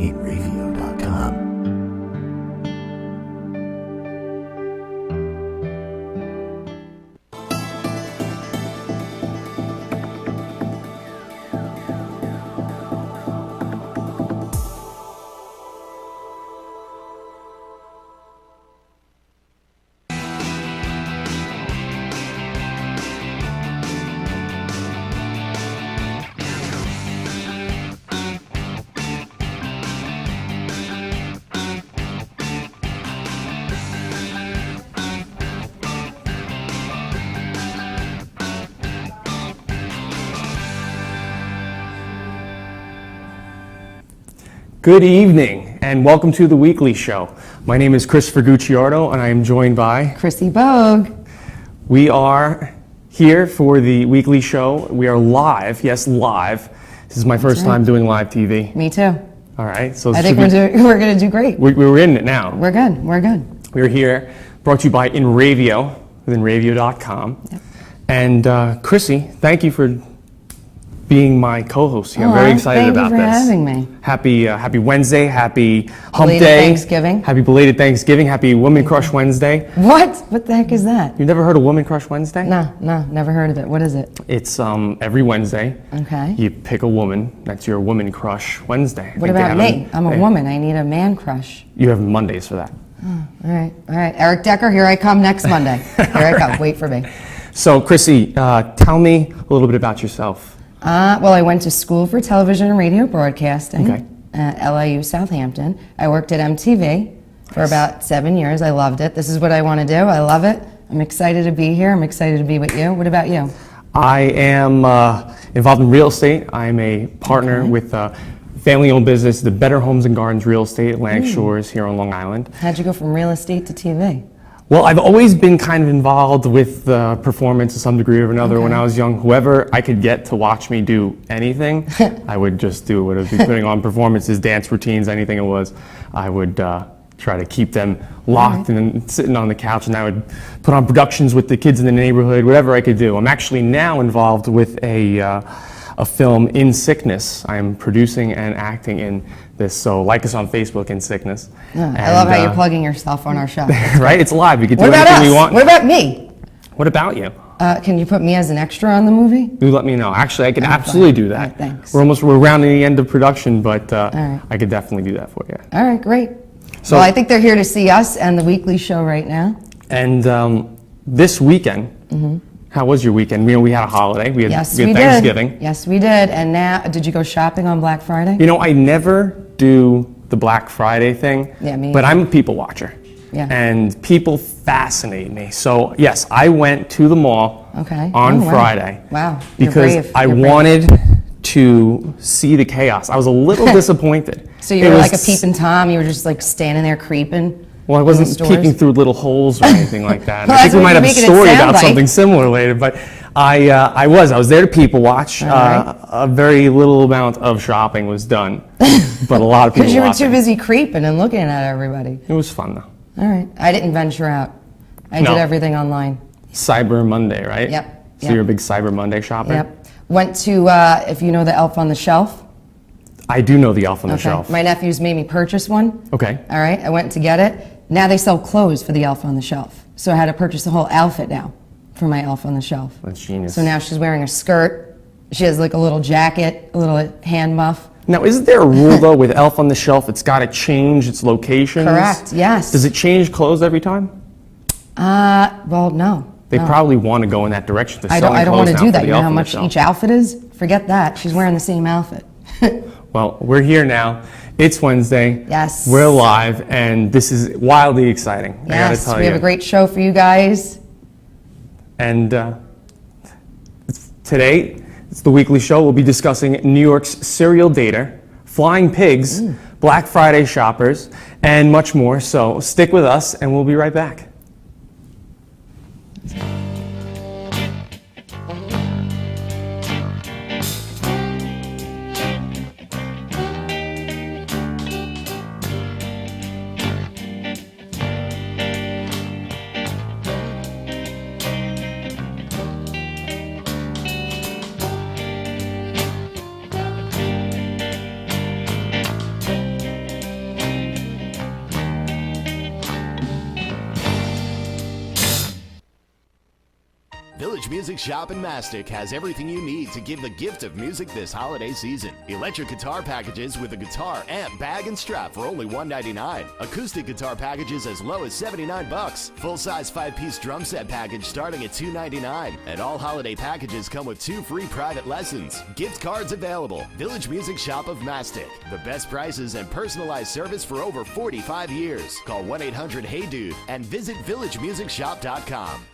8radio.com. Good evening, and welcome to the Weekly Show. My name is Chris Gucciardo, and I am joined by Chrissy Bogue. We are here for the Weekly Show. We are live, yes, live. This is my first time doing live TV. Me too. All right, so I think we're going to do great. We're in it now. We're good. We're here, brought to you by InRavio, with InRavio.com. Yep. And Chrissy, thank you for being my co-host here. I'm very excited about this. Thank you for having me. Happy Wednesday, happy Hump Belated Day. Thanksgiving. Happy belated Thanksgiving, happy Woman Crush Wednesday. What? What the heck is that? You've never heard of Woman Crush Wednesday? No, never heard of it. What is it? It's every Wednesday. Okay. You pick a woman, that's your Woman Crush Wednesday. What about me? I'm a woman. I need a man crush. You have Mondays for that. Oh, all right. Eric Decker, here I come next Monday. Here I come. Wait for me. So, Chrissy, tell me a little bit about yourself. Well, I went to school for television and radio broadcasting Okay. at LIU Southampton. I worked at MTV for about 7 years. I loved it. This is what I want to do. I love it. I'm excited to be here. I'm excited to be with you. What about you? I am involved in real estate. I'm a partner with family-owned business, the Better Homes and Gardens Real Estate, Atlantic Shores here on Long Island. How'd you go from real estate to TV? Well, I've always been kind of involved with performance to some degree or another. Okay. When I was young, whoever I could get to watch me do anything, I would just do what I would be putting on performances, dance routines, anything it was. I would try to keep them locked and sitting on the couch, and I would put on productions with the kids in the neighborhood, whatever I could do. I'm actually now involved with a film, In Sickness. I'm producing and acting in this, so like us on Facebook, In Sickness. I love how you're plugging yourself on our show. Right? It's live. You can do anything us? We want. What about me? What about you? Can you put me as an extra on the movie? You let me know. Actually, I can absolutely do that. All right, thanks. We're rounding the end of production, but I could definitely do that for you. All right, great. So, well, I think they're here to see us and the Weekly Show right now. And this weekend, how was your weekend? You know, we had a holiday. We had Thanksgiving. Yes, we did. And now, did you go shopping on Black Friday? You know, I never do the Black Friday thing, but I'm a people watcher. Yeah. And people fascinate me. So, yes, I went to the mall on Friday. Wow. Because I wanted to see the chaos. I was a little disappointed. So you were like a peeping Tom? You were just like standing there creeping? Well, I wasn't peeking through little holes or anything like that. Well, I think we might have a story about like something similar later, but I was there to people watch. A very little amount of shopping was done, but a lot of people because you were watching. too busy creeping and looking at everybody. It was fun, though. All right. I didn't venture out. I did everything online. Cyber Monday, right? Yep. So you're a big Cyber Monday shopper? Yep. Went to, if you know the Elf on the Shelf. I do know the Elf on the Shelf. My nephews made me purchase one. Okay. All right. I went to get it. Now they sell clothes for the Elf on the Shelf. So I had to purchase the whole outfit now for my Elf on the Shelf. That's genius. So now she's wearing a skirt. She has like a little jacket, a little hand muff. Now, isn't there a rule, though, with Elf on the Shelf, it's got to change its locations? Correct, yes. Does it change clothes every time? Well, no. They probably want to go in that direction. I don't want to do that. You know how much each outfit is? Forget that. She's wearing the same outfit. Well, we're here now. It's Wednesday. Yes. We're live, and this is wildly exciting. Yes, I gotta tell you. We have a great show for you guys. And today, it's the Weekly Show. We'll be discussing New York's serial dater, flying pigs, Black Friday shoppers, and much more. So stick with us, and we'll be right back. Music Shop in Mastic has everything you need to give the gift of music this holiday season. Electric guitar packages with a guitar, amp, bag, and strap for only $1.99. Acoustic guitar packages as low as $79. Full-size 5-piece drum set package starting at $2.99. And all holiday packages come with 2 free private lessons. Gift cards available. Village Music Shop of Mastic. The best prices and personalized service for over 45 years. Call 1-800-HEY-DUDE and visit villagemusicshop.com.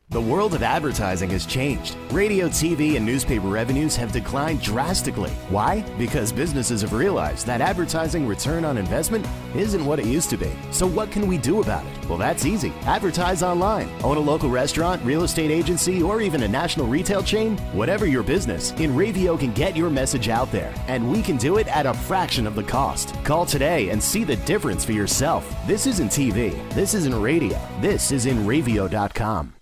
The world of advertising has changed. Radio, TV, and newspaper revenues have declined drastically. Why? Because businesses have realized that advertising return on investment isn't what it used to be. So what can we do about it? Well, that's easy. Advertise online. Own a local restaurant, real estate agency, or even a national retail chain? Whatever your business, InRavio can get your message out there, and we can do it at a fraction of the cost. Call today and see the difference for yourself. This isn't TV. This isn't radio. This is InRavio.com.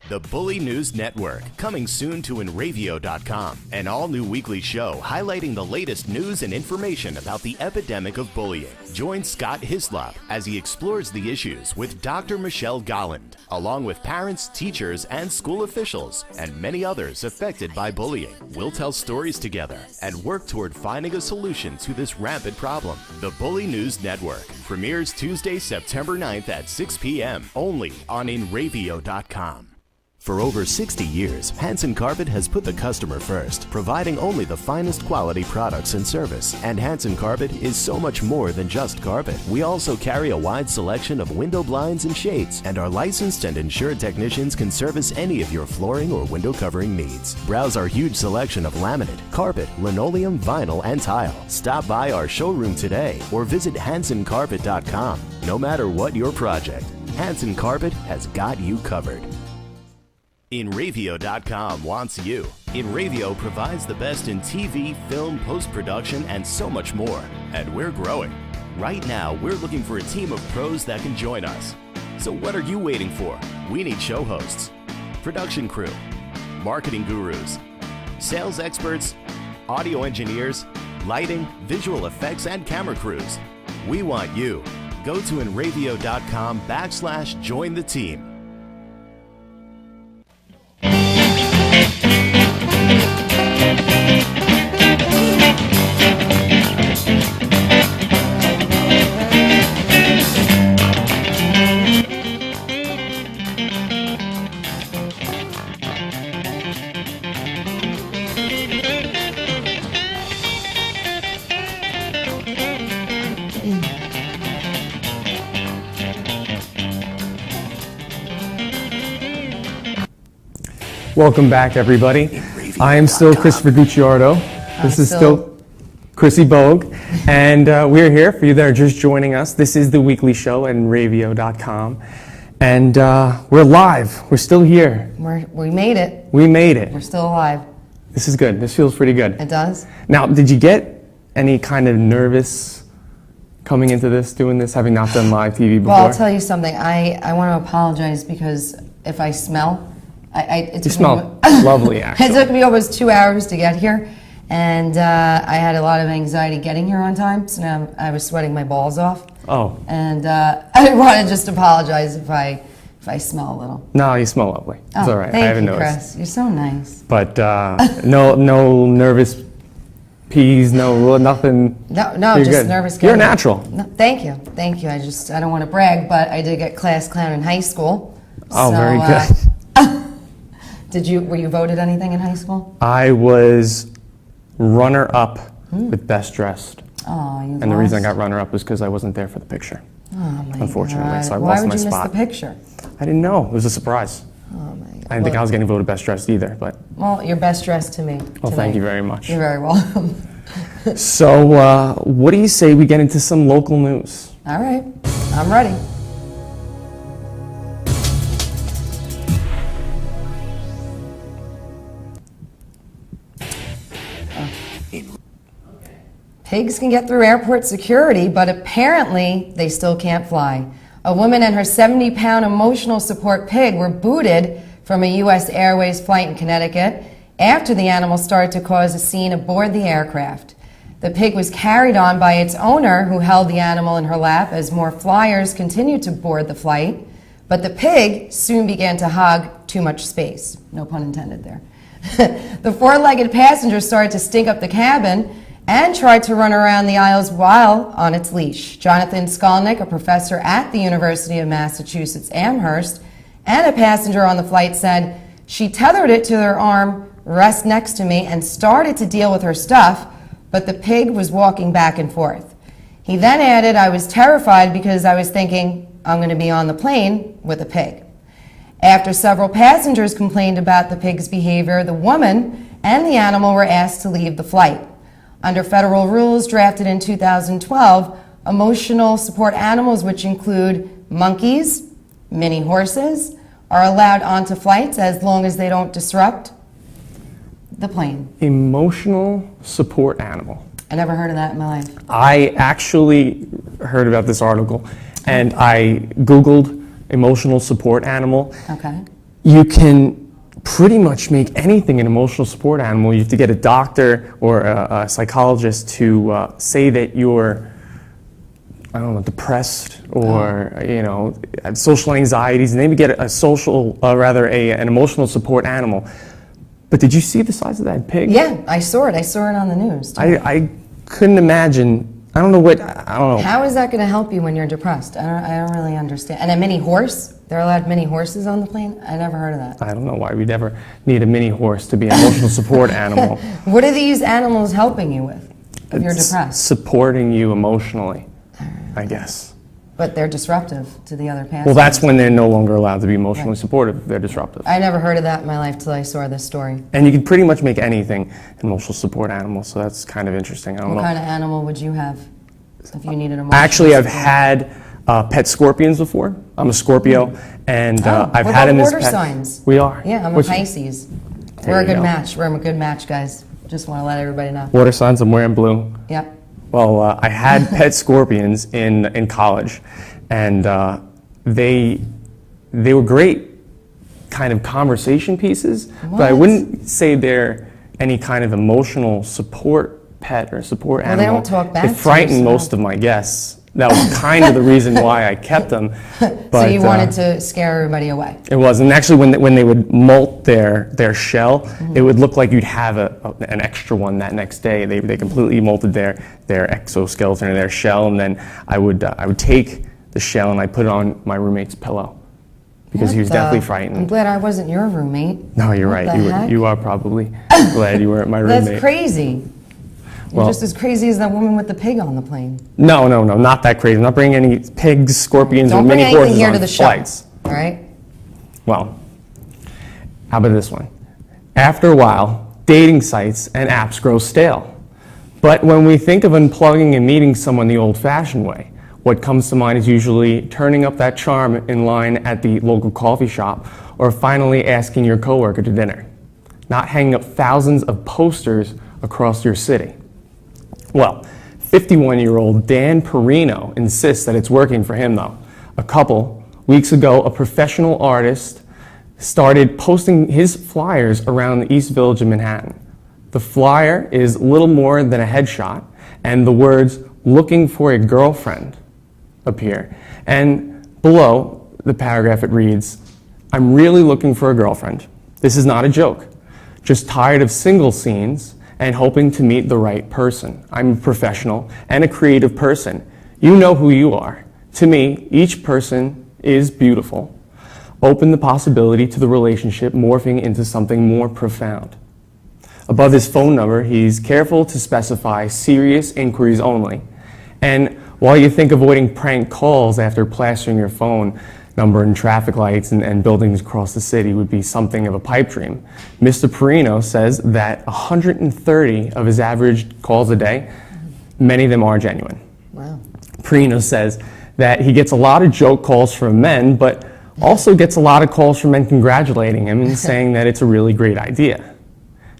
The Bully News Network, coming soon to InRavio.com. An all-new weekly show highlighting the latest news and information about the epidemic of bullying. Join Scott Hislop as he explores the issues with Dr. Michelle Golland, along with parents, teachers, and school officials, and many others affected by bullying. We'll tell stories together and work toward finding a solution to this rampant problem. The Bully News Network premieres Tuesday, September 9th at 6 p.m. only on InRavio.com. For over 60 years, Hanson Carpet has put the customer first, providing only the finest quality products and service. And Hanson Carpet is so much more than just carpet. We also carry a wide selection of window blinds and shades, and our licensed and insured technicians can service any of your flooring or window covering needs. Browse our huge selection of laminate, carpet, linoleum, vinyl, and tile. Stop by our showroom today or visit HansonCarpet.com. No matter what your project, Hanson Carpet has got you covered. InRavio.com wants you. InRavio provides the best in TV, film, post-production, and so much more. And we're growing. Right now, we're looking for a team of pros that can join us. So what are you waiting for? We need show hosts, production crew, marketing gurus, sales experts, audio engineers, lighting, visual effects, and camera crews. We want you. Go to InRavio.com/join the team. Welcome back, everybody. I am still Christopher Gucciardo. This is still Chrissy Bogue, and we're here for you that are just joining us. This is the weekly show at InRavio.com, and we're live. We're still here. We made it. We made it. We're still alive. This is good. This feels pretty good. It does? Now, did you get any kind of nervous coming into this, doing this, having not done live TV before? Well, I'll tell you something. I want to apologize because if I smell, you smell lovely, actually. It took me almost 2 hours to get here, and I had a lot of anxiety getting here on time, so now I was sweating my balls off. Oh. And I want to just apologize if I smell a little. No, you smell lovely. It's all right. I haven't noticed. Chris. You're so nice. But no nervous peas, nothing. No, You're just good. nervous. You're natural. No, thank you. I don't want to brag, but I did get class clown in high school. Oh, so, very good. Were you voted anything in high school? I was runner-up with best dressed. Oh, you And the reason I got runner-up was because I wasn't there for the picture. Oh, my Unfortunately, God. so I Why lost would my you spot. miss the picture? I didn't know. It was a surprise. Oh my God. I didn't think I was getting voted best dressed either, but. Well, you're best dressed to me. Well, thank you very much. You're very welcome. So, what do you say we get into some local news? All right, I'm ready. Pigs can get through airport security, but apparently they still can't fly. A woman and her 70-pound emotional support pig were booted from a U.S. Airways flight in Connecticut after the animal started to cause a scene aboard the aircraft. The pig was carried on by its owner, who held the animal in her lap as more flyers continued to board the flight. But the pig soon began to hog too much space. No pun intended there. The four-legged passenger started to stink up the cabin and tried to run around the aisles while on its leash. Jonathan Skolnick, a professor at the University of Massachusetts Amherst, and a passenger on the flight said, "She tethered it to her arm, rest next to me, and started to deal with her stuff, but the pig was walking back and forth." He then added, "I was terrified because I was thinking, I'm going to be on the plane with a pig." After several passengers complained about the pig's behavior, the woman and the animal were asked to leave the flight. Under federal rules drafted in 2012, emotional support animals, which include monkeys, mini horses, are allowed onto flights as long as they don't disrupt the plane. Emotional support animal. I never heard of that in my life. I actually heard about this article, and I Googled emotional support animal. Okay. You can pretty much make anything an emotional support animal. You have to get a doctor or a psychologist to say that you're, I don't know, depressed or have social anxieties, and maybe get an emotional support animal. But did you see the size of that pig? Yeah, I saw it. I saw it on the news, too. I couldn't imagine. I don't know. How is that going to help you when you're depressed? I don't really understand. And a mini horse? They're allowed mini horses on the plane? I never heard of that. I don't know why we'd ever need a mini horse to be an emotional support animal. What are these animals helping you with if you're It's depressed? supporting you emotionally, I guess. But they're disruptive to the other passengers. Well, that's when they're no longer allowed to be emotionally supportive. They're disruptive. I never heard of that in my life till I saw this story. And you can pretty much make anything an emotional support animal, so that's kind of interesting. I don't know. What kind of animal would you have if you needed emotional Actually, I've support? had pet scorpions before. I'm a Scorpio, and I've what had about them as water pet. signs? We are. Yeah, I'm a What's- Pisces. There We're a you good go. match. We're a good match, guys. Just want to let everybody know. Water signs. I'm wearing blue. Yep. Well, I had pet scorpions in college, and they were great kind of conversation pieces, but I What? wouldn't say they're any kind of emotional support pet or support Well, they animal. don't talk back It to you, frightened so- most of my guests. That was kind of the reason why I kept them. But, So you wanted to scare everybody away. It was, and actually, when they would molt their shell, it would look like you'd have an extra one that next day. They completely molted their exoskeleton or their shell, and then I would take the shell and I put it on my roommate's pillow because he was What definitely the- frightened. I'm glad I wasn't your roommate. No, you're What right. the heck? You are probably glad you weren't my That's roommate. crazy. You're Well- just as crazy as that woman with the pig on the plane. No, not that crazy. I'm not bringing any pigs, scorpions, Don't or bring mini anything horses here on to the flights. show. All right? Well, how about this one? After a while, dating sites and apps grow stale. But when we think of unplugging and meeting someone the old-fashioned way, what comes to mind is usually turning up that charm in line at the local coffee shop or finally asking your coworker to dinner, not hanging up thousands of posters across your city. Well, 51-year-old Dan Perino insists that it's working for him, though. A couple weeks ago, a professional artist started posting his flyers around the East Village of Manhattan. The flyer is little more than a headshot, and the words, "looking for a girlfriend," appear. And below the paragraph it reads, "I'm really looking for a girlfriend. This is not a joke. Just tired of single scenes and hoping to meet the right person. I'm a professional and a creative person. You know who you are. To me, each person is beautiful. Open the possibility to the relationship morphing into something more profound." Above his phone number, he's careful to specify serious inquiries only. And while you think avoiding prank calls after plastering your phone number in traffic lights and buildings across the city would be something of a pipe dream. Mr. Perino says that 130 of his average calls a day, many of them are genuine. Wow. Perino says that he gets a lot of joke calls from men, but also gets a lot of calls from men congratulating him and saying that it's a really great idea.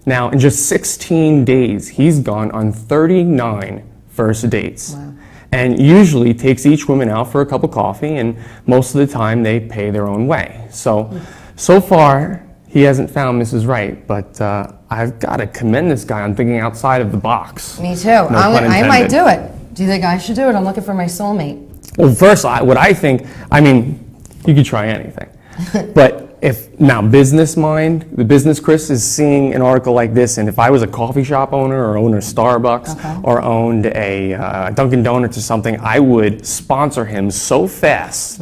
Now, in just 16 days, he's gone on 39 first dates. Wow. And usually takes each woman out for a cup of coffee, and most of the time they pay their own way. So far, he hasn't found Mrs. Right, but I've got to commend this guy on thinking outside of the box. Me too. No pun I might intended. do it. Do you think I should do it? I'm looking for my soulmate. Well, first, what I think, I mean, you could try anything. But if now business mind, the business Chris is seeing an article like this, and if I was a coffee shop owner or owner of Starbucks or owned a Dunkin' Donuts or something, I would sponsor him so fast.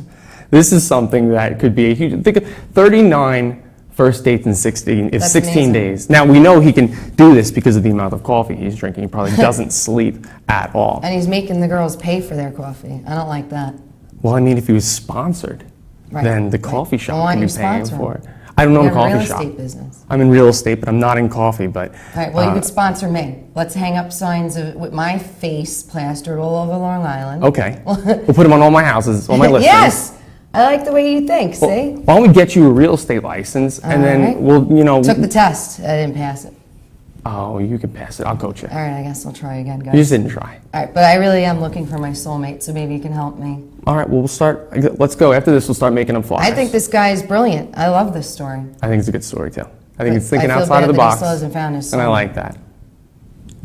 This is something that could be a huge, think of 39 first dates in 16 That's 16 amazing. days. Now we know he can do this because of the amount of coffee he's drinking. He probably doesn't sleep at all. And he's making the girls pay for their coffee. I don't like that. Well, I mean, if he was sponsored, Right, then the right. coffee Well, shop why can don't be you paying sponsor for him? it. I don't own You're a coffee in real shop. estate business. I'm in real estate, but I'm not in coffee. But All right, well, you could sponsor me. Let's hang up signs with my face plastered all over Long Island. okay, we'll put them on all my houses, all my listings. Yes! I like the way you think, Well, see? why don't we get you a real estate license, and then Alright. we'll, Took the test. I didn't pass it. Oh, you can pass it. I'll coach you. All right, I guess I'll try again, guys. You just didn't try. All right, but I really am looking for my soulmate, so maybe you can help me. All right, well, we'll start. Let's go. After this, we'll start making them flyers. I think this guy is brilliant. I love this story. I think it's a good story too. I think But it's thinking I feel outside of bad the that he box, still hasn't found his and I soulmate. like that.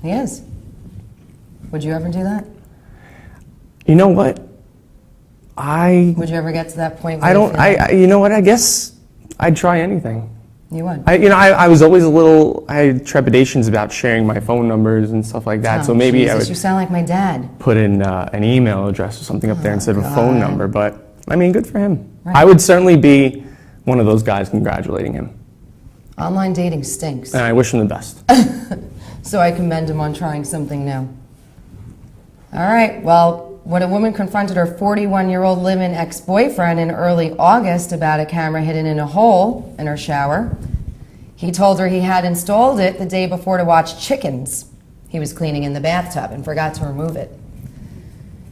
He is. Would you ever do that? You know what? Would you ever get to that point where I you don't. feel like You know what? I guess I'd try anything. you would? I was always I had trepidations about sharing my phone numbers and stuff like that. Oh, so maybe I Jesus, would you sound like my dad. put in an email address or something up there instead of a phone God. number. But I mean, good for him. Right. I would certainly be one of those guys congratulating him, Online dating stinks. and I wish him the best. So I commend him on trying something new. All right, well, when a woman confronted her 41-year-old live-in ex-boyfriend in early August about a camera hidden in a hole in her shower, he told her he had installed it the day before to watch chickens. He was cleaning in the bathtub and forgot to remove it.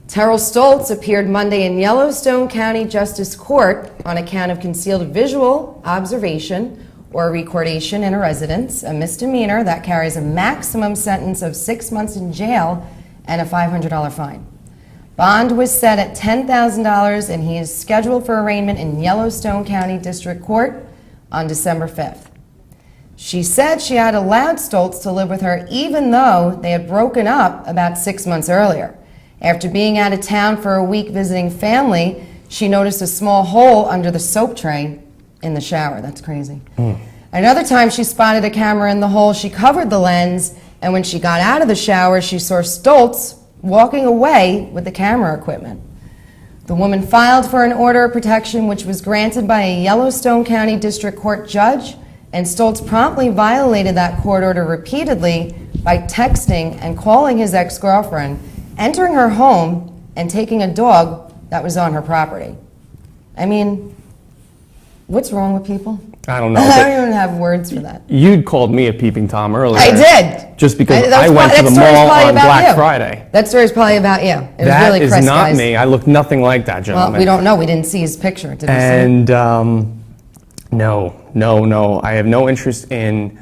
Terrell Stoltz appeared Monday in Yellowstone County Justice Court on account of concealed visual observation or recordation in a residence, a misdemeanor that carries a maximum sentence of 6 months in jail and a $500 fine. Bond was set at $10,000 and he is scheduled for arraignment in Yellowstone County District Court on December 5th. She said she had allowed Stoltz to live with her even though they had broken up about 6 months earlier. After being out of town for a week visiting family, she noticed a small hole under the soap tray in the shower. That's crazy. Another time she spotted a camera in the hole, she covered the lens, and when she got out of the shower, she saw Stoltz walking away with the camera equipment. The woman filed for an order of protection, which was granted by a Yellowstone County District Court judge, and Stoltz promptly violated that court order repeatedly by texting and calling his ex-girlfriend, entering her home, and taking a dog that was on her property. I mean, what's wrong with people? I don't know. I don't even have words for that. You'd called me a peeping Tom earlier. I did. Just because that I was went to that the story's mall probably on about Black you. Friday. That story's probably about you. It was That really is Chris, not guys. me. I look nothing like that, gentleman. Well, we don't know. We didn't see his picture. Did we see it? And no. I have no interest in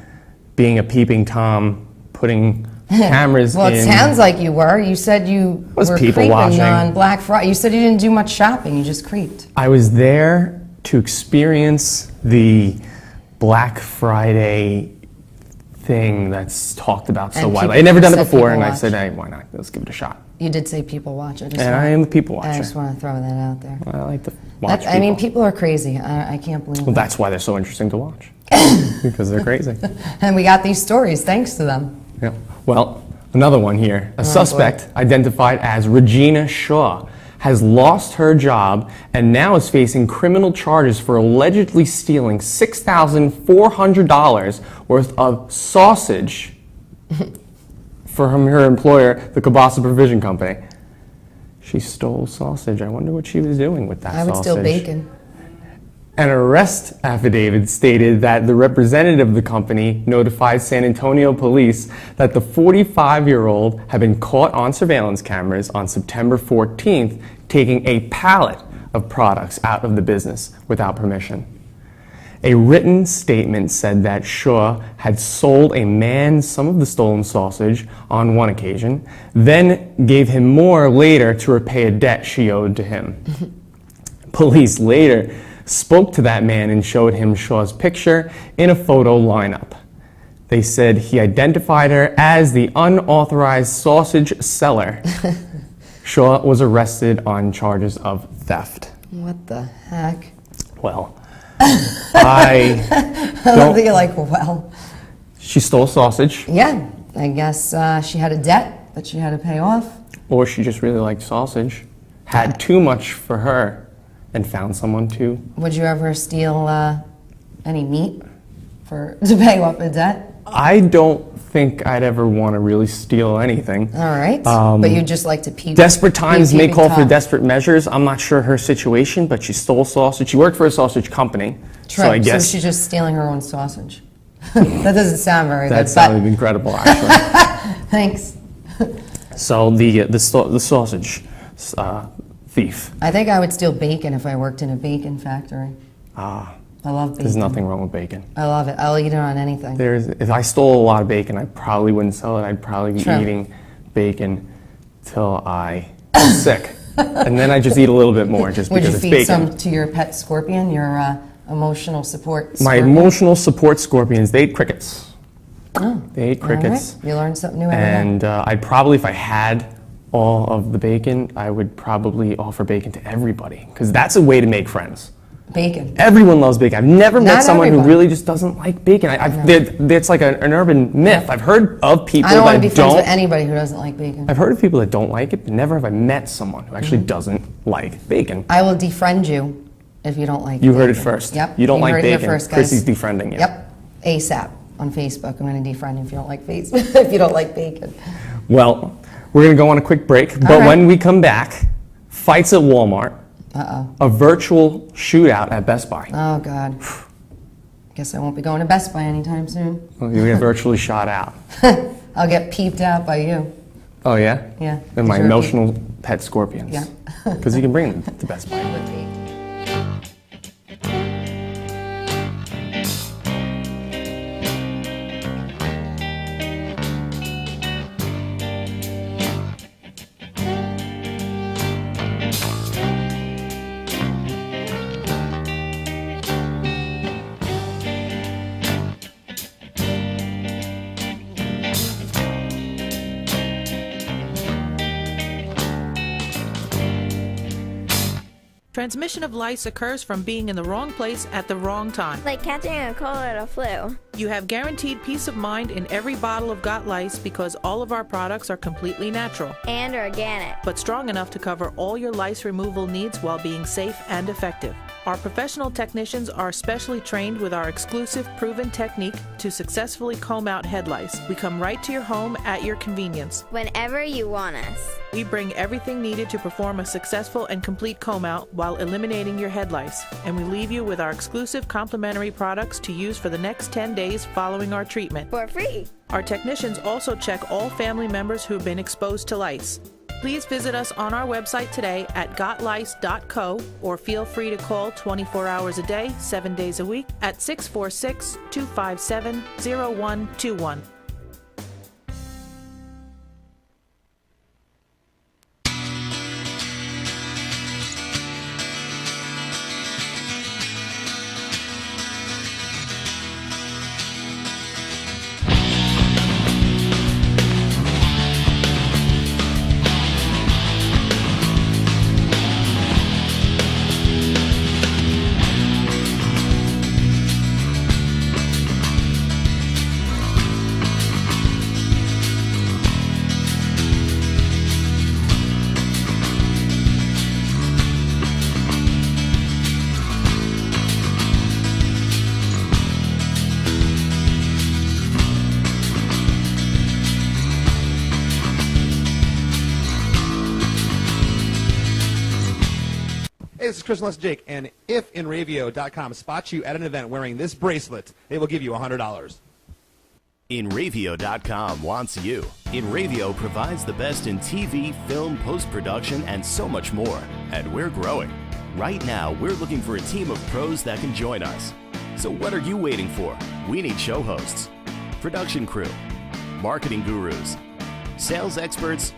being a peeping Tom, putting cameras Well, in. it sounds like you were. You said you Was were people creeping watching. on Black Friday. You said you didn't do much shopping. You just creeped. I was there to experience the Black Friday thing that's talked about so And widely. people I'd never done it said before, people and I watch. said, hey, why not? Let's give it a shot. You did say people watch. And I am a people watcher. I just want to throw that out there. I like to watch I mean, people. people are crazy. I can't believe Well, that. that's why they're so interesting to watch. Because they're crazy. And we got these stories thanks to them. Yeah. Well, another one here. Oh, A suspect identified as Regina Shaw has lost her job and now is facing criminal charges for allegedly stealing $6,400 worth of sausage from her employer, the Kielbasa Provision Company. She stole sausage. I wonder what she was doing with that I would sausage. steal bacon. An arrest affidavit stated that the representative of the company notified San Antonio police that the 45-year-old had been caught on surveillance cameras on September 14th taking a pallet of products out of the business without permission. A written statement said that Shaw had sold a man some of the stolen sausage on one occasion, then gave him more later to repay a debt she owed to him. Police later spoke to that man and showed him Shaw's picture in a photo lineup. They said he identified her as the unauthorized sausage seller. Shaw was arrested on charges of theft. What the heck? Well, I love that you're like, well. She stole sausage, Yeah, I guess she had a debt that she had to pay off. or she just really liked sausage, had too much for her, and found someone to. Would you ever steal any meat to pay off a debt? I don't think I'd ever want to really steal anything. All right, but you'd just like to peep. Desperate times may peeping call for Tom. desperate measures. I'm not sure her situation, but she stole sausage. She worked for a sausage company, True, so I guess she's just stealing her own sausage. That doesn't sound very that good, sounded incredible, actually. but thanks. So the sausage thief. I think I would steal bacon if I worked in a bacon factory. Ah, I love bacon. there's nothing wrong with bacon. I love it. I'll eat it on anything. If I stole a lot of bacon, I probably wouldn't sell it. I'd probably be True. eating bacon till I was sick. And then I just eat a little bit more just Would because you it's feed bacon. some to your pet scorpion, your emotional support My scorpion? emotional support scorpions, they ate crickets. Oh, They ate all right. crickets. You learn something new every day. And I'd probably, if I had all of the bacon, I would probably offer bacon to everybody. Because that's a way to make friends. Bacon. Everyone loves bacon. I've never met Not someone everybody. who really just doesn't like bacon. It's like an urban myth. I've heard of people I don't want that to be friends with don't. anybody who doesn't like bacon. I've heard of people that don't like it, but never have I met someone who Mm-hmm. actually doesn't like bacon. I will defriend you if you don't like You bacon. heard it first. Yep. You don't like heard it here bacon. first, guys. Chrissy's defriending you. Yep. ASAP on Facebook. I'm going to defriend you if you don't like Facebook. If you don't like bacon. Well, we're going to go on a quick break, but right. when we come back, fights at Walmart, Uh-oh. a virtual shootout at Best Buy. Oh, God. Guess I won't be going to Best Buy anytime soon. Well, you get virtually shot out. I'll get peeped out by you. Oh, yeah? Yeah. And my Sure. emotional pet scorpions. Yeah. Because you can bring them to Best Buy. Would be. Transmission of lice occurs from being in the wrong place at the wrong time. Like catching a cold or a flu. You have guaranteed peace of mind in every bottle of Got Lice because all of our products are completely natural, And organic. but strong enough to cover all your lice removal needs while being safe and effective. Our professional technicians are specially trained with our exclusive proven technique to successfully comb out head lice. We come right to your home at your convenience. Whenever you want us. We bring everything needed to perform a successful and complete comb out while eliminating your head lice, and we leave you with our exclusive complimentary products to use for the next 10 days following our treatment. For free. Our technicians also check all family members who have been exposed to lice. Please visit us on our website today at gotlice.co or feel free to call 24 hours a day, 7 days a week at 646-257-0121. this is Chris and Jake, and if InRavio.com spots you at an event wearing this bracelet, they will give you $100. InRavio.com wants you. InRavio provides the best in TV, film, post-production, and so much more. And we're growing. Right now, we're looking for a team of pros that can join us. So what are you waiting for? We need show hosts, production crew, marketing gurus, sales experts,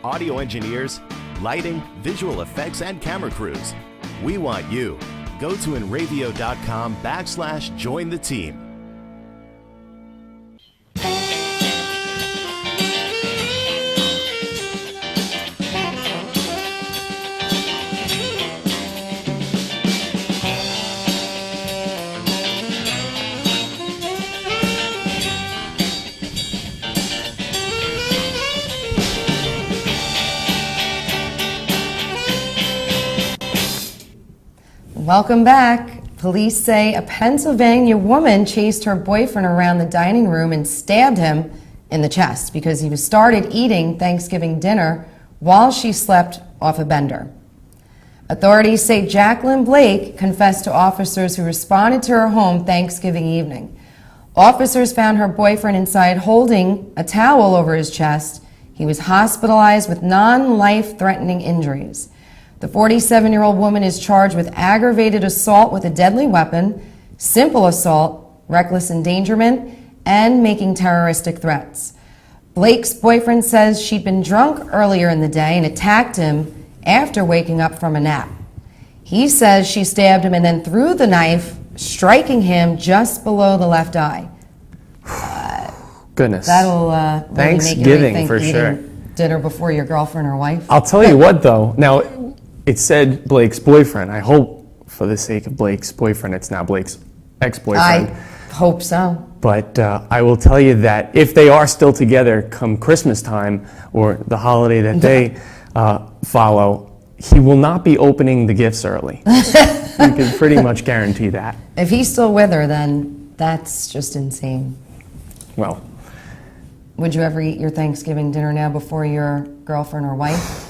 audio engineers, lighting, visual effects, and camera crews. We want you. Go to InRavio.com/join the team. Welcome back. Police say a Pennsylvania woman chased her boyfriend around the dining room and stabbed him in the chest because he was started eating Thanksgiving dinner while she slept off a bender. Authorities say Jacqueline Blake confessed to officers who responded to her home Thanksgiving evening. Officers found her boyfriend inside holding a towel over his chest. He was hospitalized with non-life-threatening injuries. The 47-year-old woman is charged with aggravated assault with a deadly weapon, simple assault, reckless endangerment, and making terroristic threats. Blake's boyfriend says she'd been drunk earlier in the day and attacked him after waking up from a nap. He says she stabbed him and then threw the knife, striking him just below the left eye. Goodness. That'll really Thanksgiving make you for rethink sure. eating dinner before your girlfriend or wife. I'll tell you what, though. Now, it said Blake's boyfriend. I hope, for the sake of Blake's boyfriend, it's not Blake's ex-boyfriend. I hope so. But I will tell you that if they are still together come Christmas time or the holiday that they follow, he will not be opening the gifts early. You can pretty much guarantee that. If he's still with her, then that's just insane. Well, Would you ever eat your Thanksgiving dinner now before your girlfriend or wife?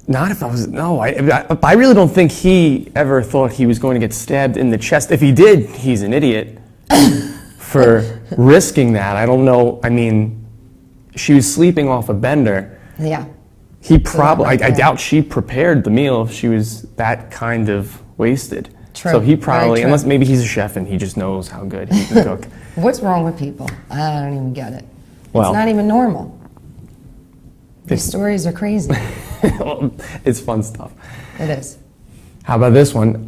not if I was, no, I really don't think he ever thought he was going to get stabbed in the chest. If he did, he's an idiot for risking that. I don't know, I mean, she was sleeping off a bender. Yeah. He probably, I doubt she prepared the meal if she was that kind of wasted. True. So he probably, Very true. unless maybe he's a chef and he just knows how good he can cook. What's wrong with people? I don't even get it. Well, it's not even normal. These stories are crazy. it's fun stuff. It is. How about this one?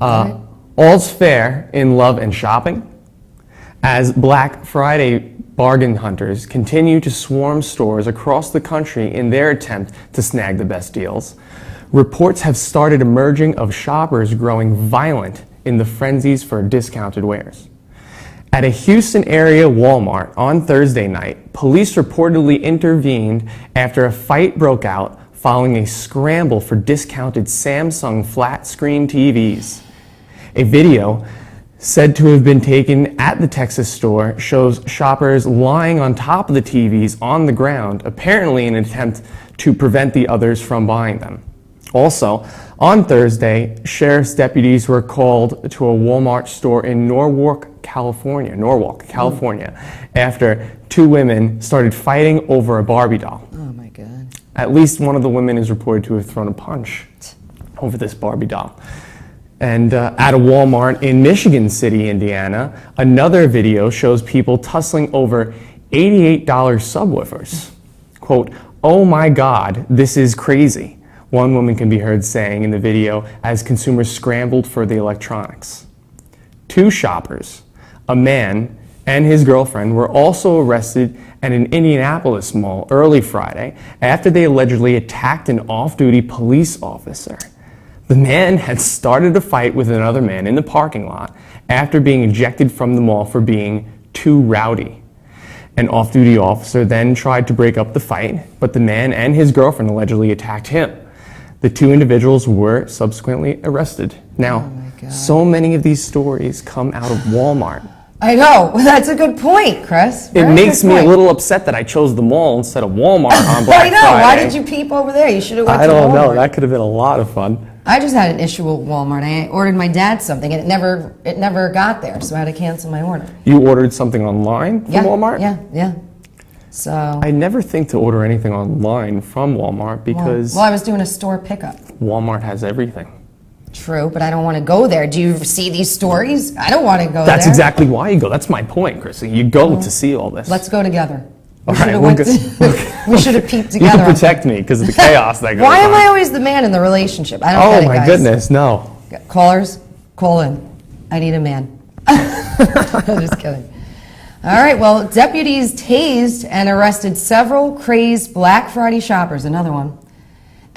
All's fair in love and shopping. As Black Friday bargain hunters continue to swarm stores across the country in their attempt to snag the best deals, reports have started emerging of shoppers growing violent in the frenzies for discounted wares. At a Houston area Walmart on Thursday night, police reportedly intervened after a fight broke out following a scramble for discounted Samsung flat-screen TVs. A video said to have been taken at the Texas store shows shoppers lying on top of the TVs on the ground, apparently in an attempt to prevent the others from buying them. Also, on Thursday, sheriff's deputies were called to a Walmart store in Norwalk, California, after two women started fighting over a Barbie doll. Oh my God. At least one of the women is reported to have thrown a punch over this Barbie doll. And at a Walmart in Michigan City, Indiana, another video shows people tussling over $88 subwoofers. Quote, "Oh my God, this is crazy," one woman can be heard saying in the video as consumers scrambled for the electronics. Two shoppers, a man and his girlfriend, were also arrested at an Indianapolis mall early Friday after they allegedly attacked an off-duty police officer. The man had started a fight with another man in the parking lot after being ejected from the mall for being too rowdy. An off-duty officer then tried to break up the fight, but the man and his girlfriend allegedly attacked him. The two individuals were subsequently arrested. Now, so many of these stories come out of Walmart. I know. That's a good point, Chris. It Very makes good me a point. little upset that I chose the mall instead of Walmart on Black I know. Friday. Why did you peep over there? You should have went I to don't know. Walmart. That could have been a lot of fun. I just had an issue with Walmart. I ordered my dad something, and it never got there, so I had to cancel my order. You ordered something online from Walmart? Yeah. So I never think to order anything online from Walmart because well, I was doing a store pickup. Walmart has everything. True, but I don't want to go there. Do you see these stories? I don't want to go That's there. exactly why you go. That's my point, Chrissy. You go to see all this. Let's go together. All We right, should've we'll went go- we should have peeped You together. can protect me because of the chaos that goes Why am on. I always the man in the relationship? I don't Oh get it, my guys. goodness, no. Callers, call in. I need a man. I'm just kidding. All right, well, deputies tased and arrested several crazed Black Friday shoppers, another one,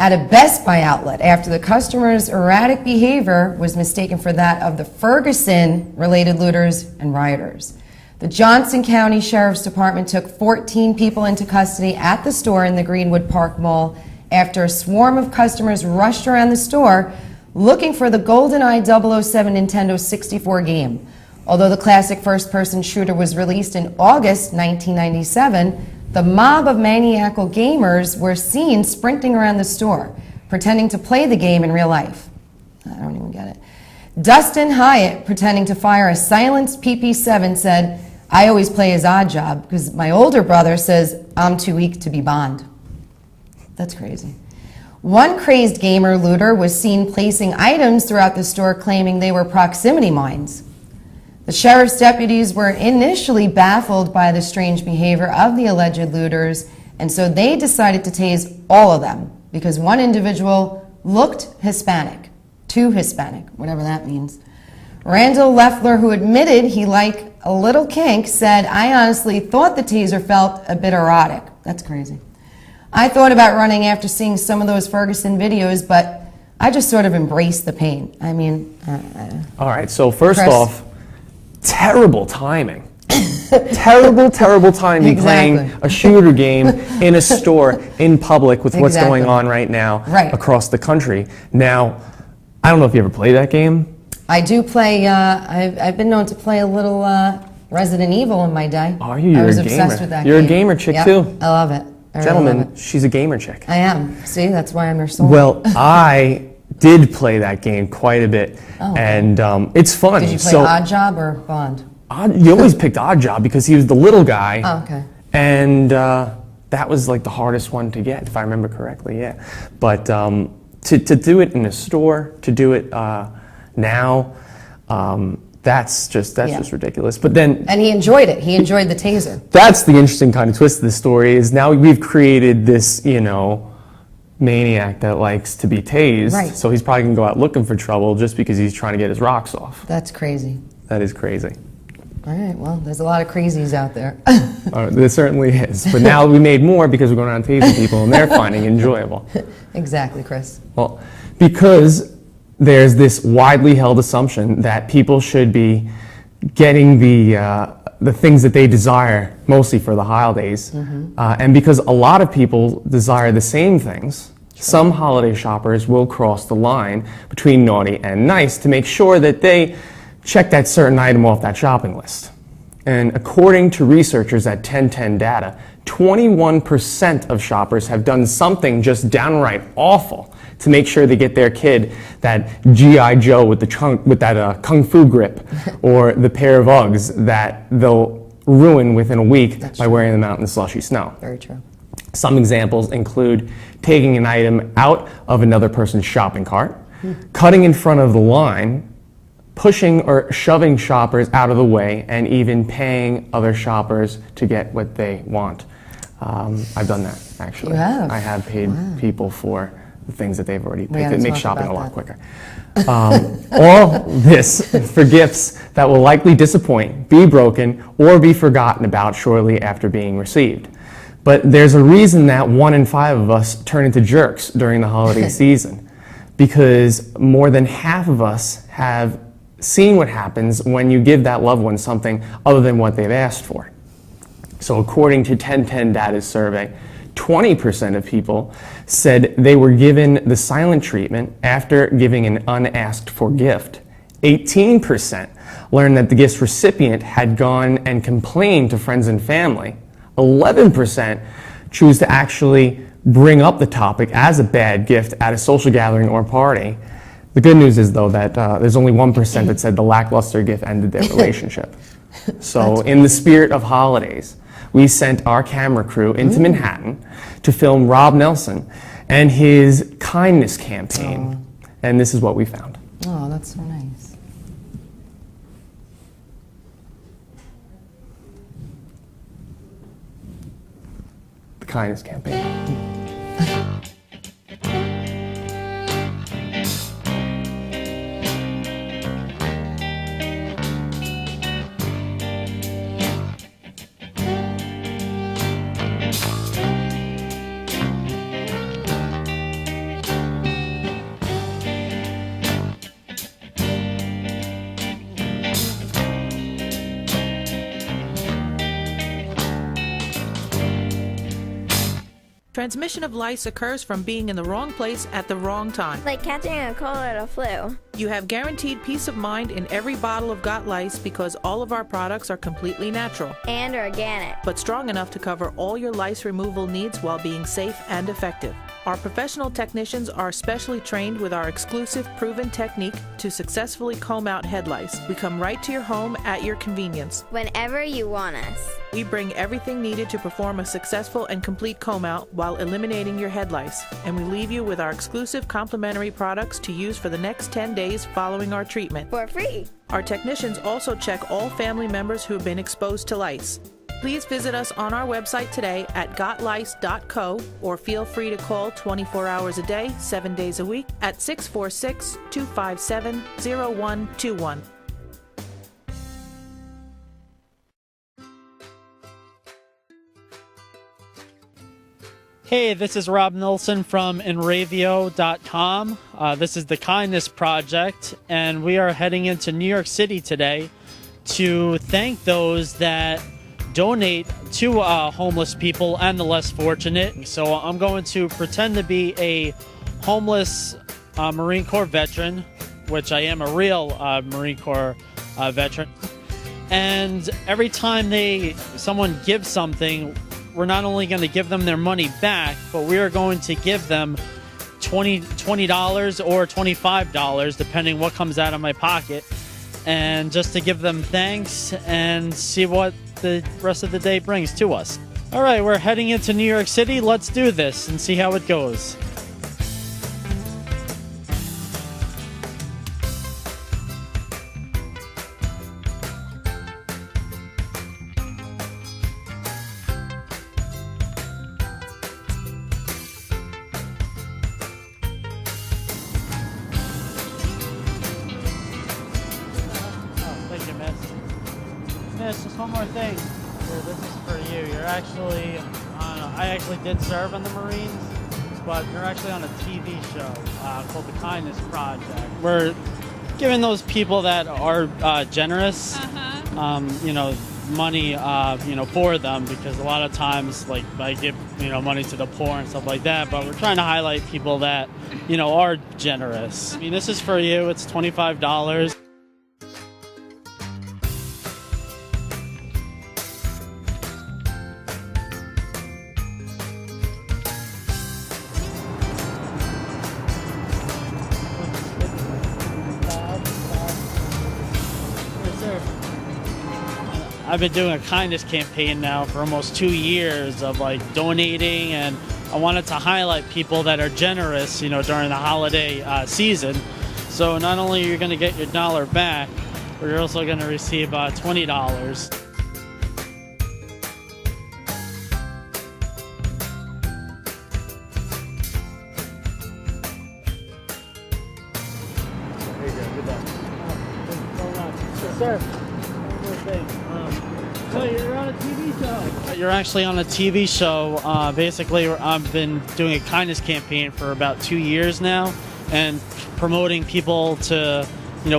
at a Best Buy outlet after the customer's erratic behavior was mistaken for that of the Ferguson-related looters and rioters. The Johnson County Sheriff's Department took 14 people into custody at the store in the Greenwood Park Mall after a swarm of customers rushed around the store looking for the GoldenEye 007 Nintendo 64 game. Although the classic first-person shooter was released in August 1997, the mob of maniacal gamers were seen sprinting around the store, pretending to play the game in real life. I don't even get it. Dustin Hyatt, pretending to fire a silenced PP7, said, "I always play as Odd Job because my older brother says I'm too weak to be Bond." That's crazy. One crazed gamer looter was seen placing items throughout the store claiming they were proximity mines. The sheriff's deputies were initially baffled by the strange behavior of the alleged looters, and so they decided to tase all of them because one individual looked Hispanic, too Hispanic, whatever that means. Randall Leffler, who admitted he liked a little kink, said, "I honestly thought the taser felt a bit erotic." That's crazy. "I thought about running after seeing some of those Ferguson videos, but I just sort of embraced the pain." I mean, All right, so first Chris. off, terrible timing. terrible timing playing Exactly. a shooter game in a store in public with what's Exactly. going on right now Right. across the country. Now, I don't know if you ever played that game. I do play, I've been known to play a little Resident Evil in my day. Are you? I You're was a obsessed gamer. with that You're a game. gamer chick, Yep, too. I love it. I really Gentlemen, love it. she's a gamer chick. I am. See, that's why I'm your soul. Well, I did play that game quite a bit, and it's fun. Did you play so, Odd Job or Bond? You always picked Odd Job because he was the little guy. Oh, okay. And that was like the hardest one to get, if I remember correctly, yeah. But to do it in a store, to do it now, that's just ridiculous. But then And he enjoyed it. He enjoyed the taser. that's the interesting kind of twist of the story is now we've created this, maniac that likes to be tased. Right. So he's probably going to go out looking for trouble just because he's trying to get his rocks off. That's crazy. That is crazy. All right, well, there's a lot of crazies out there. There certainly is. But now we made more because we're going around tasing people and they're finding it enjoyable. Exactly, Chris. Well, because there's this widely held assumption that people should be getting the things that they desire mostly for the holidays, and because a lot of people desire the same things, some holiday shoppers will cross the line between naughty and nice to make sure that they check that certain item off that shopping list. And according to researchers at 1010 Data, 21% of shoppers have done something just downright awful to make sure they get their kid that G.I. Joe with that kung fu grip, or the pair of Uggs that they'll ruin within a week by wearing them out in the slushy snow. Very true. Some examples include taking an item out of another person's shopping cart, cutting in front of the line, pushing or shoving shoppers out of the way, and even paying other shoppers to get what they want. I've done that, actually. You have? I have paid people for the things that they've already We picked. gotta It makes talk shopping a about lot that. quicker. All this for gifts that will likely disappoint, be broken, or be forgotten about shortly after being received. But there's a reason that 1 in 5 of us turn into jerks during the holiday season, because more than half of us have seen what happens when you give that loved one something other than what they've asked for. So according to 1010 Data's survey, 20% of people said they were given the silent treatment after giving an unasked for gift. 18% learned that the gift's recipient had gone and complained to friends and family. 11% choose to actually bring up the topic as a bad gift at a social gathering or party. The good news is, though, that there's only 1% that said the lackluster gift ended their relationship. So in the spirit of holidays, we sent our camera crew into Manhattan to film Rob Nelson and his kindness campaign. And this is what we found. Oh, that's so nice. The kindness campaign. Transmission of lice occurs from being in the wrong place at the wrong time. Like catching a cold or a flu. You have guaranteed peace of mind in every bottle of Got Lice because all of our products are completely natural, And organic. but strong enough to cover all your lice removal needs while being safe and effective. Our professional technicians are specially trained with our exclusive proven technique to successfully comb out head lice. We come right to your home at your convenience. Whenever you want us. We bring everything needed to perform a successful and complete comb out while eliminating your head lice. And we leave you with our exclusive complimentary products to use for the next 10 days following our treatment. For free. Our technicians also check all family members who have been exposed to lice. Please visit us on our website today at gotlice.co or feel free to call 24 hours a day, 7 days a week at 646-257-0121. Hey, this is Rob Nilsson from Enravio.com. This is the Kindness Project, and we are heading into New York City today to thank those that donate to homeless people and the less fortunate. So I'm going to pretend to be a homeless Marine Corps veteran, which I am a real Marine Corps veteran. And every time someone gives something, we're not only going to give them their money back, but we are going to give them $20 or $25, depending what comes out of my pocket, and just to give them thanks and see what the rest of the day brings to us. All right, we're heading into New York City. Let's do this and see how it goes. Thank you, Miss. Miss, just one more thing. Here, this is for you. You're actually I actually did serve in the Marines, but you're actually on a TV show called The Kindness Project. We're giving those people that are generous, money, for them, because a lot of times, like, I give, money to the poor and stuff like that, but we're trying to highlight people that, are generous. I mean, this is for you. It's $25. I've been doing a kindness campaign now for almost 2 years of donating, and I wanted to highlight people that are generous, during the holiday season. So not only are you going to get your dollar back, but you're also going to receive $20. There you go. Good luck. Thank you so much. Yes, sir. One more thing. So you're on a TV show. You're actually on a TV show. Basically, I've been doing a kindness campaign for about 2 years now, and promoting people to,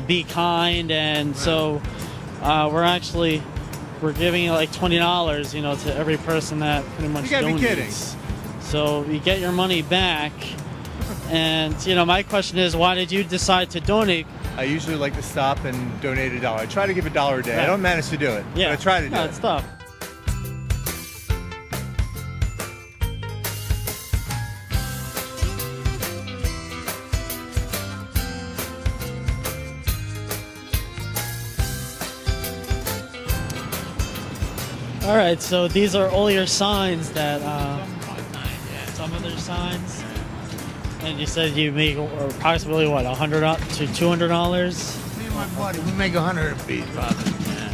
be kind. And so we're giving $20, to every person that pretty much donates. You gotta be kidding. So you get your money back. And my question is, why did you decide to donate? I usually like to stop and donate $1. I try to give $1 a day. Right. I don't manage to do it, but I try to do it. It's tough. All right, so these are all your signs that, some of their signs. And you said you make approximately what, $100 to $200? Me and my buddy, we make 100 apiece, brother. Yeah.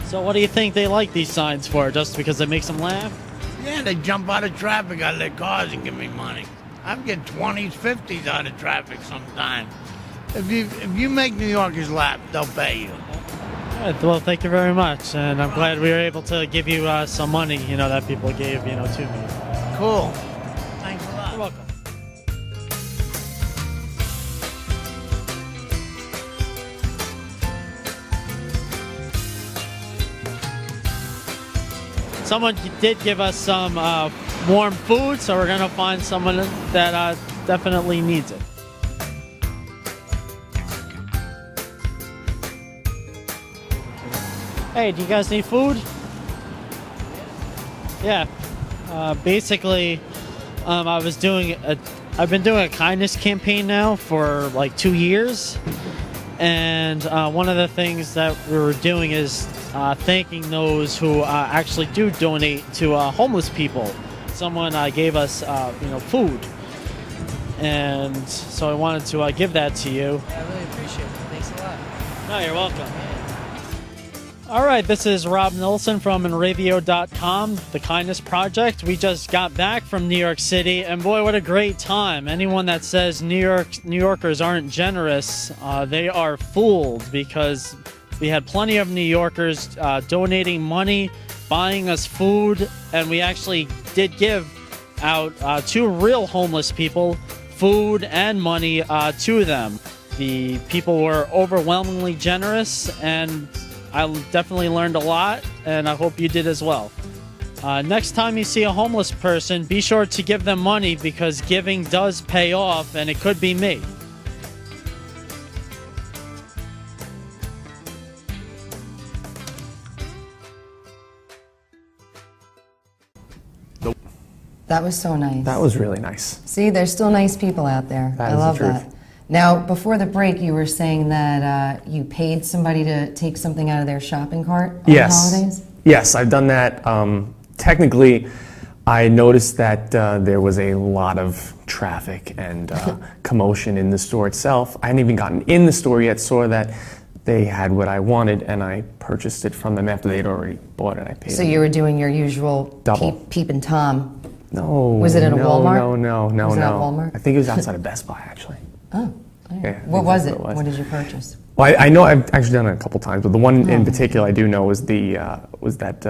So what do you think they like these signs for? Just because it makes them laugh? Yeah, they jump out of traffic out of their cars and give me money. I get 20s, 50s out of traffic sometimes. If you make New Yorkers laugh, they'll pay you. All right, well, thank you very much, and I'm glad we were able to give you some money, that people gave, to me. Cool. Thanks a lot. You're welcome. Someone did give us some warm food, so we're going to find someone that definitely needs it. Hey, do you guys need food? Yeah. Basically, I've been doing a kindness campaign now for like 2 years, and one of the things that we were doing is thanking those who actually do donate to homeless people. Someone gave us, food, and so I wanted to give that to you. I really appreciate it. Thanks a lot. No, you're welcome. All right, this is Rob Nilsson from Enravio.com, the Kindness Project. We just got back from New York City, and boy, what a great time. Anyone that says New Yorkers aren't generous, they are fooled, because we had plenty of New Yorkers donating money, buying us food, and we actually did give out to real homeless people food and money to them. The people were overwhelmingly generous, and I definitely learned a lot, and I hope you did as well. Next time you see a homeless person, be sure to give them money, because giving does pay off, and it could be me. That was so nice. That was really nice. See, there's still nice people out there. That I is love the truth. that. Now, before the break, you were saying that you paid somebody to take something out of their shopping cart on the holidays? Yes, I've done that. Technically, I noticed that there was a lot of traffic and commotion in the store itself. I hadn't even gotten in the store yet, saw that they had what I wanted, and I purchased it from them after they'd already bought it. I paid So them. you were doing your usual Double. Peep and Tom. No. Was it in a Walmart? No. Was it at Walmart? I think it was outside of Best Buy, actually. Oh. All right. Yeah, I What think was that's it? what it was. What did you purchase? Well, I know I've actually done it a couple times, but the one in particular I do know was that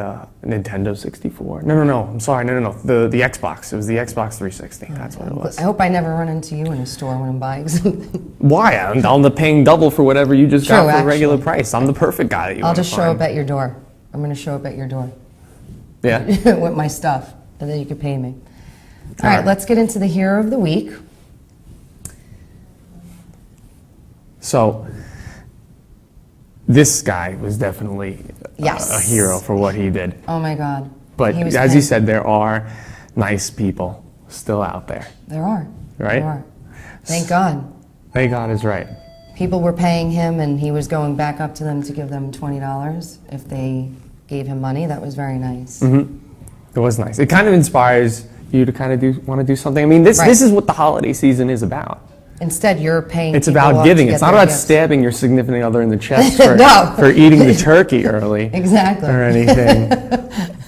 Nintendo 64. No. I'm sorry. No. The Xbox. It was the Xbox 360. That's what it was. I hope I never run into you in a store when I'm buying something. Why? I'm paying double for whatever you just True, got for actually. regular price. I'm the perfect guy that you I'll want to just show find. up at your door. I'm going to show up at your door Yeah. with my stuff, and then you can pay me. All All right, right. let's get into the hero of the week. So, this guy was definitely Yes. a hero for what he did. Oh my God. But He was as you paying- said, there are nice people still out there. There are. Right? There are. Thank God. Thank God is right. People were paying him, and he was going back up to them to give them $20 if they gave him money. That was very nice. It was nice. It kind of inspires you to kind of want to do something. I mean, this is what the holiday season is about. Instead, you're paying It's people about up giving. to It's get not their about gifts. stabbing your significant other in the chest for, No. for eating the turkey early. Exactly. Or anything.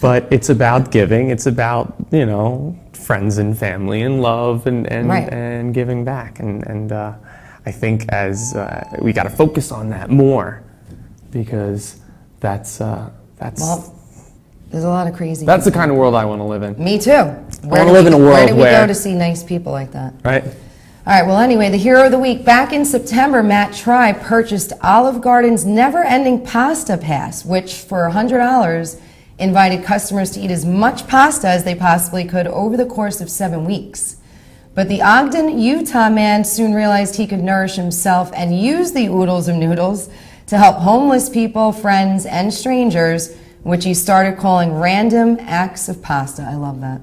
But it's about giving. It's about, friends and family and love and Right. and giving back. And I think as we got to focus on that more, because that's Well, there's a lot of crazy that's the people. kind of world I want to live in. Me too. wanna live in a Where world do we where- go to see nice people like that? Right? All right, well, anyway, the hero of the week. Back in September, Matt Try purchased Olive Garden's never-ending pasta pass, which for $100 invited customers to eat as much pasta as they possibly could over the course of 7 weeks. But the Ogden, Utah man soon realized he could nourish himself and use the oodles of noodles to help homeless people, friends, and strangers, which he started calling random acts of pasta. I love that.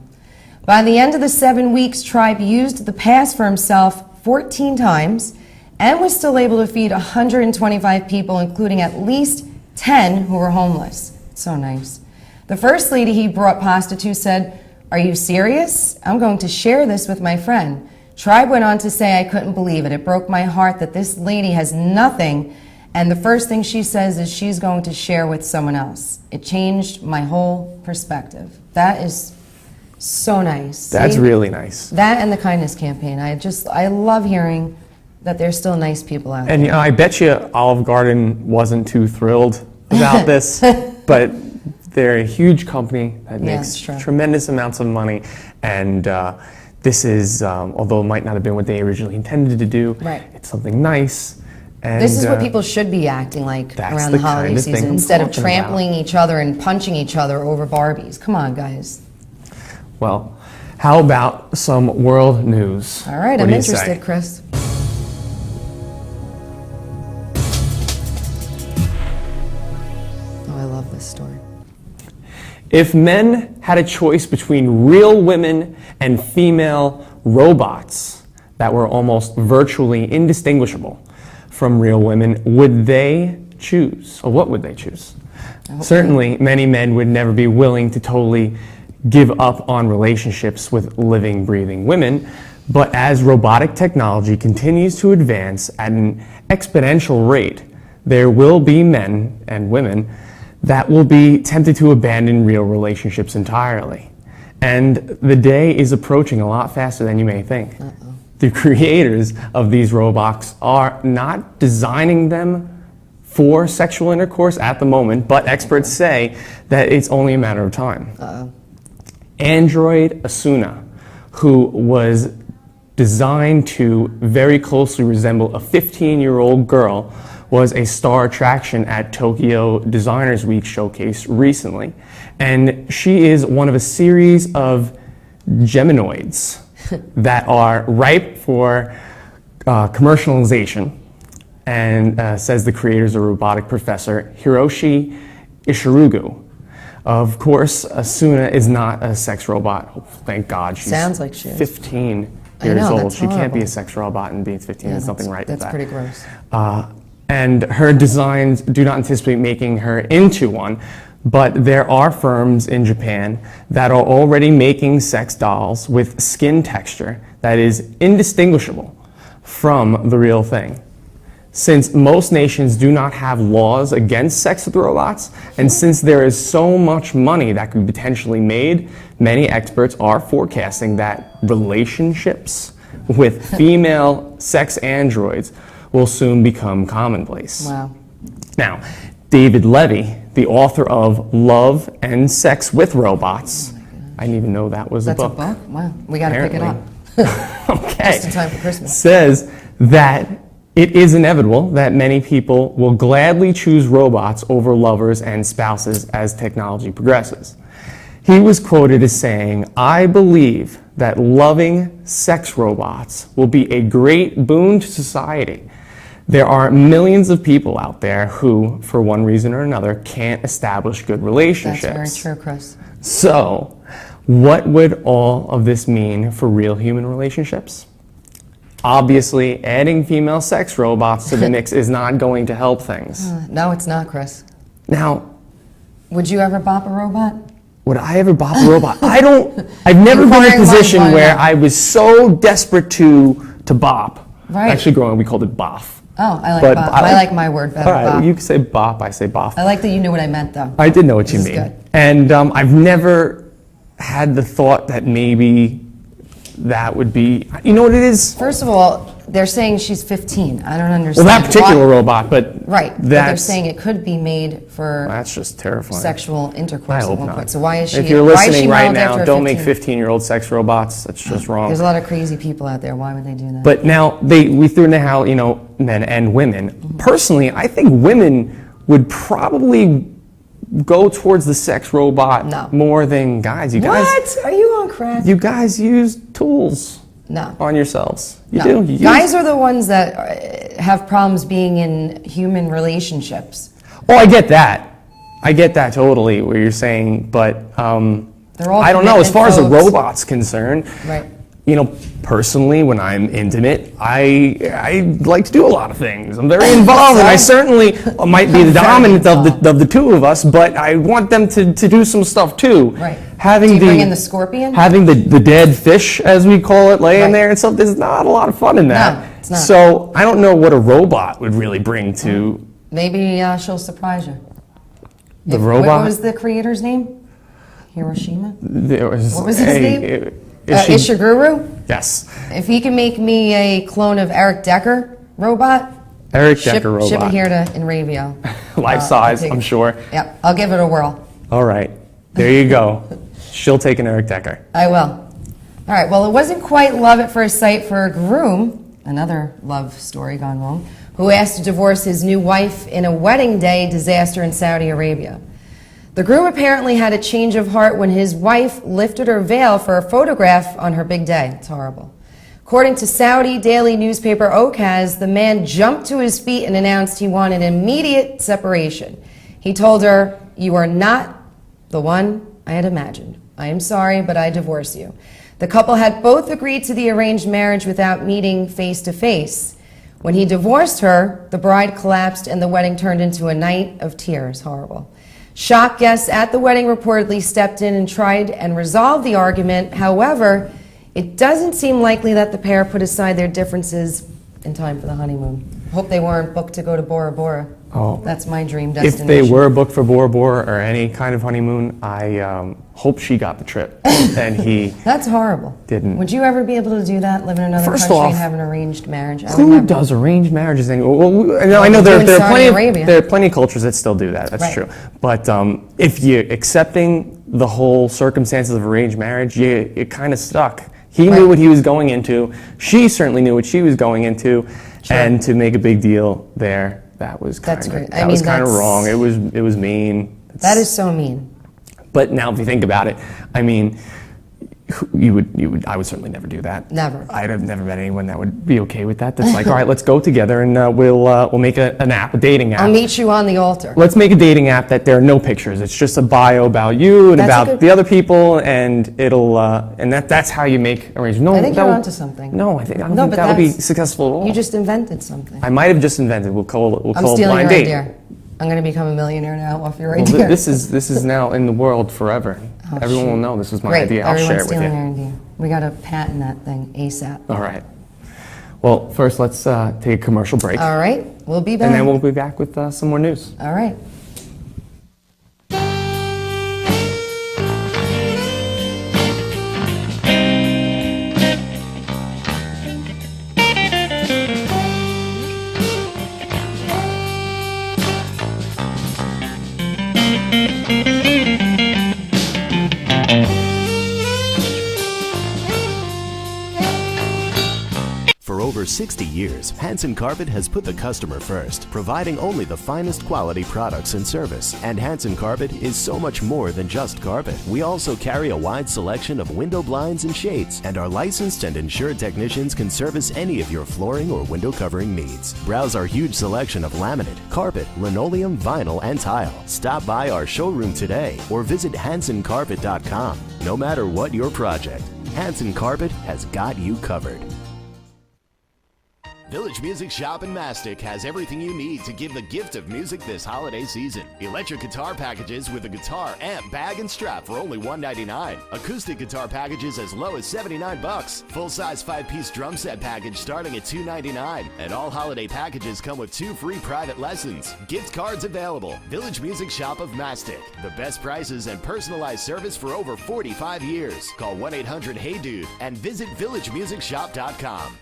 By the end of the 7 weeks, Tribe used the pass for himself 14 times and was still able to feed 125 people, including at least 10 who were homeless. So nice. The first lady he brought pasta to said, "Are you serious? I'm going to share this with my friend." Tribe went on to say, "I couldn't believe it. It broke my heart that this lady has nothing, and the first thing she says is she's going to share with someone else. It changed my whole perspective." That is so nice. That's See? really nice. That and the kindness campaign. I love hearing that there's still nice people out And there. I bet you Olive Garden wasn't too thrilled about this, but they're a huge company that Yeah, makes it's true. tremendous amounts of money, and this is, although it might not have been what they originally intended to do, Right. it's something nice. And, This is what people should be acting like that's around the the holiday kind of thing season I'm instead of talking about. trampling each other and punching each other over Barbies. Come on, guys. Well, how about some world news? All right, What I'm do you say? interested, Chris. Oh, I love this story. If men had a choice between real women and female robots that were almost virtually indistinguishable from real women, would they choose? Or what would they choose? Certainly, many men would never be willing to totally give up on relationships with living, breathing women. But as robotic technology continues to advance at an exponential rate, there will be men and women that will be tempted to abandon real relationships entirely. And the day is approaching a lot faster than you may think. The creators of these robots are not designing them for sexual intercourse at the moment, but experts say that it's only a matter of time. Android Asuna, who was designed to very closely resemble a 15-year-old girl, was a star attraction at Tokyo Designers Week showcase recently. And she is one of a series of Geminoids that are ripe for commercialization, and says the creators of robotic professor Hiroshi Ishirugu. Of course, Asuna is not a sex robot. Oh, thank God. She's Sounds like she is. 15 I years know, old. that's She can't be horrible. a sex robot and be 15. There's something right with That's that. pretty gross. And her designs do not anticipate making her into one, but there are firms in Japan that are already making sex dolls with skin texture that is indistinguishable from the real thing. Since most nations do not have laws against sex with robots, and since there is so much money that could be potentially made, many experts are forecasting that relationships with female sex androids will soon become commonplace. Wow. Now, David Levy, the author of Love and Sex with Robots, I didn't even know that was That's a a book. book? Wow. We got to pick it up. Okay. Just in time for Christmas. Says that it is inevitable that many people will gladly choose robots over lovers and spouses as technology progresses. He was quoted as saying, "I believe that loving sex robots will be a great boon to society. There are millions of people out there who, for one reason or another, can't establish good That's relationships." very true, Chris. So, what would all of this mean for real human relationships? Obviously, adding female sex robots to the mix is not going to help things. No, it's not, Chris. Now, Would you ever bop a robot? would I ever bop a robot? I've never been in a Inquiring minds position wanna where know. I was so desperate to bop. Right. Actually, growing up, we called it boff. Oh, I like But bop. I I like my word better, All right, bop. you can say bop, I say boff. I like that you knew what I meant, though. I did know what This you is mean. good. And I've never had the thought that maybe that would be, you know what it is? First of all, they're saying she's 15. I don't Well, understand. that particular why- robot, but Right. But they're that's, saying it could be made for that's just terrifying. sexual I intercourse hope at one not. point. So why is she? If you're why is she listening right modeled now, after a don't make 15? 15-year-old sex robots. That's just wrong. There's a lot of crazy people out there. Why would they do that? But now we threw in how men and women. Personally, I think women would probably go towards the sex robot No. more than guys. You guys, what? Are you on crack? you guys use tools No. on yourselves. You No. do. You use- Guys are the ones that have problems being in human relationships. Oh, I get that. I get that totally. What you're saying, but They're all I don't know. As commitment far as a folks. robot's concerned, Right. personally, when I'm intimate, I like to do a lot of things. I'm very involved, and I certainly might be the dominant of the two of us, but I want them to do some stuff too. Right. Having Do you bring in the scorpion? Having the dead fish, as we call it, laying there and stuff, there's not a lot of fun in that. No, it's not. So I don't know what a robot would really bring to... Maybe she'll surprise you. The robot? What was the creator's name? Hiroshima? What was his name? Ishiguro? Yes. If he can make me a clone of Eric Decker robot, Decker robot. Ship it here to Inravio. Life size, I'm sure. Yeah, I'll give it a whirl. All right. There you go. She'll take an Eric Decker. I will. All right, well, it wasn't quite love at first sight for a groom, another love story gone wrong, who asked to divorce his new wife in a wedding day disaster in Saudi Arabia. The groom apparently had a change of heart when his wife lifted her veil for a photograph on her big day. It's horrible. According to Saudi daily newspaper Okaz, the man jumped to his feet and announced he wanted immediate separation. He told her, "You are not the one I had imagined. I am sorry, but I divorce you." The couple had both agreed to the arranged marriage without meeting face to face. When he divorced her, the bride collapsed and the wedding turned into a night of tears. Horrible. Shocked guests at the wedding reportedly stepped in and tried and resolved the argument. However, it doesn't seem likely that the pair put aside their differences in time for the honeymoon. Hope they weren't booked to go to Bora Bora. Oh. That's my dream destination. If they were booked for Bora Bora or any kind of honeymoon, I hope she got the trip and he That's horrible. didn't. Would you ever be able to do that, live in another First country off, and have an arranged marriage? Who does arranged marriages? Well, I know they do in there Saudi are Arabia. plenty of cultures that still do that. That's Right. true. But if you're accepting the whole circumstances of arranged marriage, you're kind of stuck. He knew what he was going into. She certainly knew what she was going into, and to make a big deal there, that was kind of wrong. It was mean. That is so mean. But now, if you think about it, I mean, I would certainly never do that. Never. I'd have never met anyone that would be okay with that. That's like, all right, let's go together and we'll make an app, a dating app. I'll meet you on the altar. Let's make a dating app that there are no pictures. It's just a bio about you and about the other people, and it'll and that's how you make arrangements. No, I think you're onto something. No, I don't think that would be successful at all. You just invented something. I might have just invented. We'll call it I'm stealing blind your date. idea. I'm going to become a millionaire now off your Well, idea. this is now in the world forever. Everyone will know this was my idea. I'll share it with Everyone's you. stealing our idea. We got to patent that thing ASAP. All right. Well, first let's take a commercial break. All right. We'll be back. And then we'll be back with some more news. All right. For over 60 years, Hanson Carpet has put the customer first, providing only the finest quality products and service. And Hanson Carpet is so much more than just carpet. We also carry a wide selection of window blinds and shades, and our licensed and insured technicians can service any of your flooring or window covering needs. Browse our huge selection of laminate, carpet, linoleum, vinyl, and tile. Stop by our showroom today or visit HansonCarpet.com. No matter what your project, Hanson Carpet has got you covered. Village Music Shop in Mastic has everything you need to give the gift of music this holiday season. Electric guitar packages with a guitar, amp, bag, and strap for only $1.99. Acoustic guitar packages as low as $79. Full-size 5-piece drum set package starting at $2.99. And all holiday packages come with 2 free private lessons. Gift cards available. Village Music Shop of Mastic. The best prices and personalized service for over 45 years. Call 1-800-HEY-DUDE and visit villagemusicshop.com.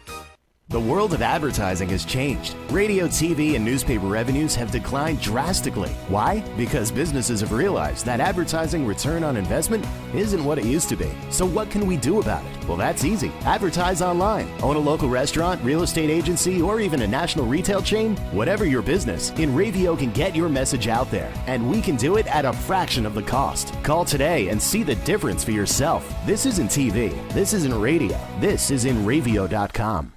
The world of advertising has changed. Radio, TV, and newspaper revenues have declined drastically. Why? Because businesses have realized that advertising return on investment isn't what it used to be. So what can we do about it? Well, that's easy. Advertise online. Own a local restaurant, real estate agency, or even a national retail chain? Whatever your business, Inravio can get your message out there. And we can do it at a fraction of the cost. Call today and see the difference for yourself. This isn't TV. This isn't radio. This is Inravio.com.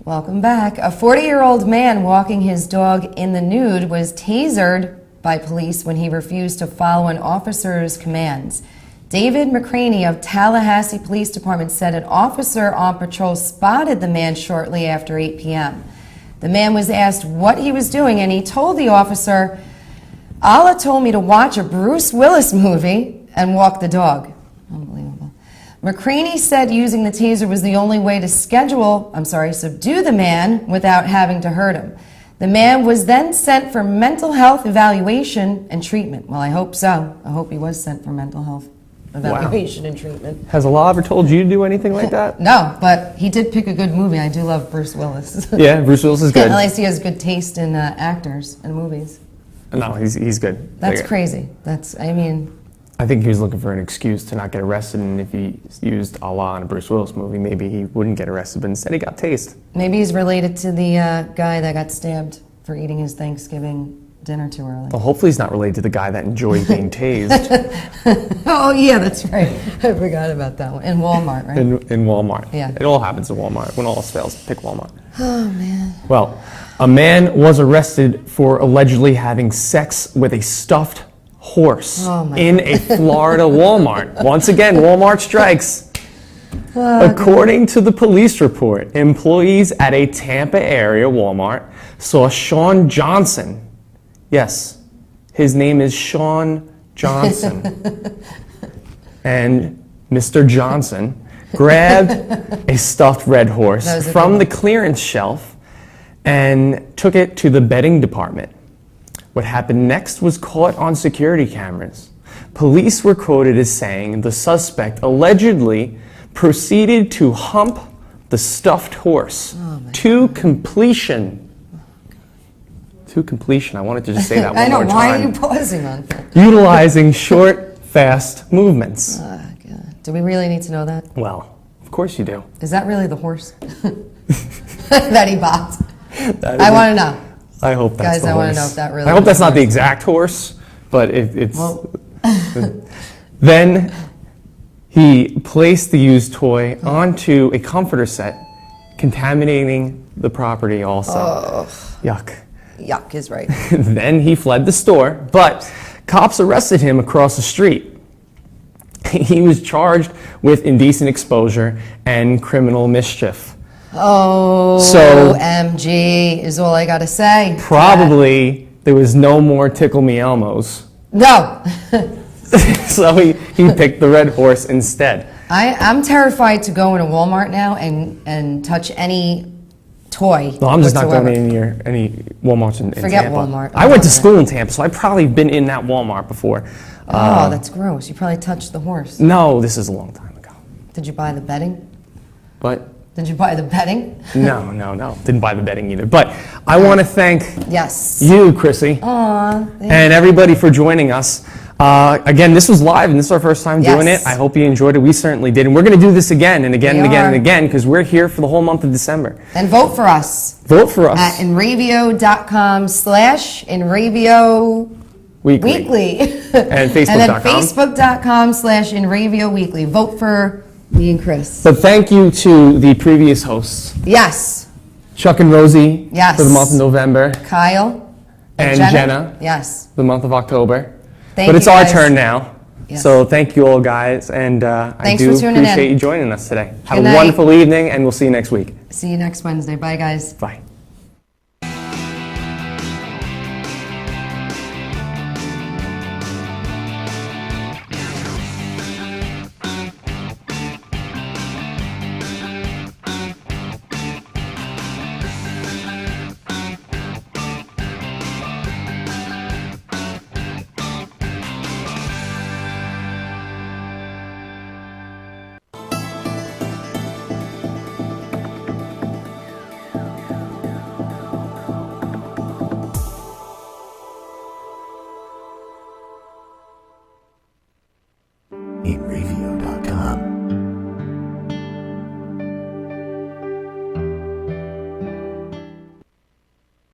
Welcome back. A 40-year-old man walking his dog in the nude was tasered by police when he refused to follow an officer's commands. David McCraney of Tallahassee Police Department said an officer on patrol spotted the man shortly after 8 p.m. The man was asked what he was doing, and he told the officer, "Allah told me to watch a Bruce Willis movie and walk the dog." Unbelievable. McCraney said using the taser was the only way to subdue the man without having to hurt him. The man was then sent for mental health evaluation and treatment. Well, I hope so. I hope he was sent for mental health evaluation and treatment. Has Allah ever told you to do anything like that? No, but he did pick a good movie. I do love Bruce Willis. Yeah, Bruce Willis is good. At least he has good taste in actors and movies. No, he's good. That's Like, crazy. I think he was looking for an excuse to not get arrested, and if he used Allah in a Bruce Willis movie, maybe he wouldn't get arrested, but instead he got tased. Maybe he's related to the guy that got stabbed for eating his Thanksgiving dinner too early. Well, hopefully he's not related to the guy that enjoys being tased. Oh, yeah, that's right. I forgot about that one. In Walmart, right? In Walmart. Yeah. It all happens in Walmart. When all else fails, pick Walmart. Oh, man. Well, a man was arrested for allegedly having sex with a stuffed horse in a Florida Walmart. Once again, Walmart strikes. According to the police report, employees at a Tampa area Walmart saw Sean Johnson. Yes, his name is Sean Johnson. And Mr. Johnson grabbed a stuffed red horse from the clearance shelf and took it to the bedding department. What happened next was caught on security cameras. Police were quoted as saying the suspect allegedly proceeded to hump the stuffed horse to completion. To completion. I wanted to just say that one more time. I know, why are you pausing on that? Utilizing short, fast movements. Oh, God. Do we really need to know that? Well, of course you do. Is that really the horse that he bought? I want to know. I hope that's Guys, the I horse. want to know if that really I hope is that's the not the horse. exact horse, but it's... Well. Then he placed the used toy onto a comforter set, contaminating the property also. Yuck. Yuck is right. Then he fled the store, but cops arrested him across the street. He was charged with indecent exposure and criminal mischief. Oh, So- OMG is all I got to say. Probably there was no more Tickle Me Elmos. No. So he picked the red horse instead. I'm terrified to go into Walmart now and touch any toy. Well, I'm just not whatsoever. going to any Walmarts in Forget Tampa. Walmart. I went to school in Tampa, so I've probably been in that Walmart before. Oh, that's gross. You probably touched the horse. No, this is a long time ago. Did you buy the bedding? But Did you buy the bedding? no. Didn't buy the bedding either. But I want to thank Yes. you, Chrissy, Aw, and everybody for joining us. Again, this was live, and this is our first time doing Yes. it. I hope you enjoyed it. We certainly did. And we're going to do this again and again We and again are. and again because we're here for the whole month of December. And vote for us Vote for us. at enravio.com/enravio Weekly. And Facebook.com. And then facebook.com/enravio weekly. Vote for me and Chris. But thank you to the previous hosts, Yes. Chuck and Rosie Yes. for the month of November, Kyle. and Jenna Yes. for the month of October. Thank But it's you, our guys. turn now. Yes. So thank you all, guys, and I Thanks do for tuning in. appreciate you joining us today. Have Good a night. wonderful evening, and we'll see you next week. See you next Wednesday. Bye, guys. Bye. In review.